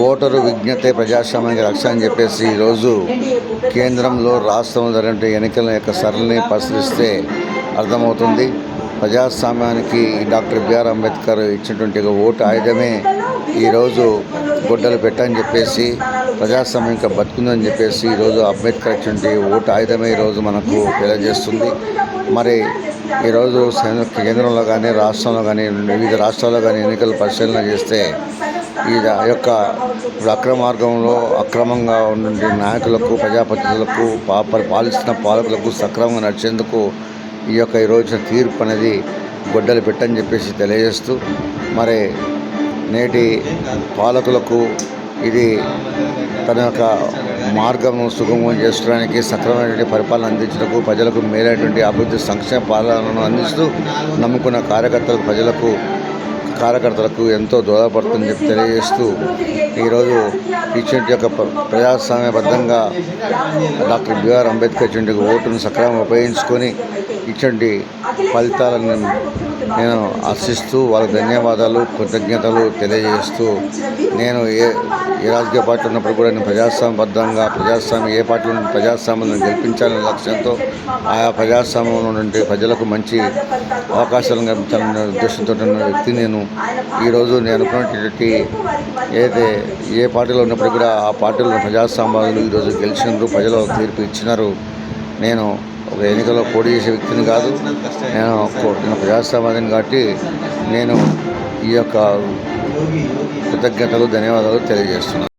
Voter విజ్ఞతే ప్రజాస్వామ్యానికి రక్ష అని చెప్పేసి ఈరోజు కేంద్రంలో రాష్ట్రంలో జరిగిన ఎన్నికల యొక్క సరళిని పరిశీలిస్తే అర్థమవుతుంది. ప్రజాస్వామ్యానికి డాక్టర్ బిఆర్ అంబేద్కర్ ఇచ్చినటువంటి ఓటు ఆయుధమే ఈరోజు గొడ్డలు పెట్టని చెప్పేసి ప్రజాస్వామ్యం ఇంకా బతుకుందని చెప్పేసి ఈరోజు అంబేద్కర్ ఇచ్చినటువంటి ఓటు ఆయుధమే ఈరోజు మనకు తెలియజేస్తుంది. మరి ఈరోజు కేంద్రంలో కానీ రాష్ట్రంలో కానీ వివిధ రాష్ట్రాల్లో కానీ ఎన్నికల పరిశీలన చేస్తే ఈ యొక్క అక్రమ మార్గంలో అక్రమంగా ఉండే నాయకులకు ప్రజాప్రతినిధులకు పాలిస్తున్న పాలకులకు సక్రమంగా నడిచేందుకు ఈ యొక్క ఈరోజు తీర్పు అనేది గొడ్డలు పెట్టని చెప్పేసి తెలియజేస్తూ మరి నేటి పాలకులకు ఇది తన యొక్క మార్గము సుగమం చేసుకోవడానికి సక్రమమైనటువంటి పరిపాలన అందించడానికి ప్రజలకు మేలైనటువంటి అభివృద్ధి సంక్షేమ పాలనను అందిస్తూ నమ్ముకున్న కార్యకర్తలకు ఎంతో దోహదపడుతుందని చెప్పి తెలియజేస్తూ ఈరోజు ఇచ్చిన యొక్క ప్రజాస్వామ్యబద్ధంగా డాక్టర్ బిఆర్ అంబేద్కర్ ఇచ్చిన ఓటును సక్రమంగా ఉపయోగించుకొని ఇచ్చిన ఫలితాలను నేను ఆశిస్తూ వాళ్ళకి ధన్యవాదాలు కృతజ్ఞతలు తెలియజేస్తూ నేను ఏ రాజకీయ పార్టీ ఉన్నప్పుడు కూడా నేను ప్రజాస్వామ్య ఏ పార్టీలో ప్రజాస్వామ్యం గెలిపించాలనే లక్ష్యంతో ఆయా ప్రజాస్వామ్యంలో నుండి ప్రజలకు మంచి అవకాశాలను కల్పించాలనే ఉద్దేశంతో ఉన్న వ్యక్తి నేను. ఈరోజు నేను అనుకున్నటువంటి ఏ పార్టీలో ఉన్నప్పుడు కూడా ఆ పార్టీలో ప్రజాస్వామ్యాలు ఈరోజు గెలిచినారు, ప్రజలు తీర్పు ఇచ్చినారు. నేను ఒక ఎన్నికల్లో పోటీ చేసే వ్యక్తిని కాదు, నేను ప్రజాస్వామ్యాన్ని కాబట్టి నేను ఈ యొక్క కృతజ్ఞతలు ధన్యవాదాలు తెలియజేస్తున్నాను.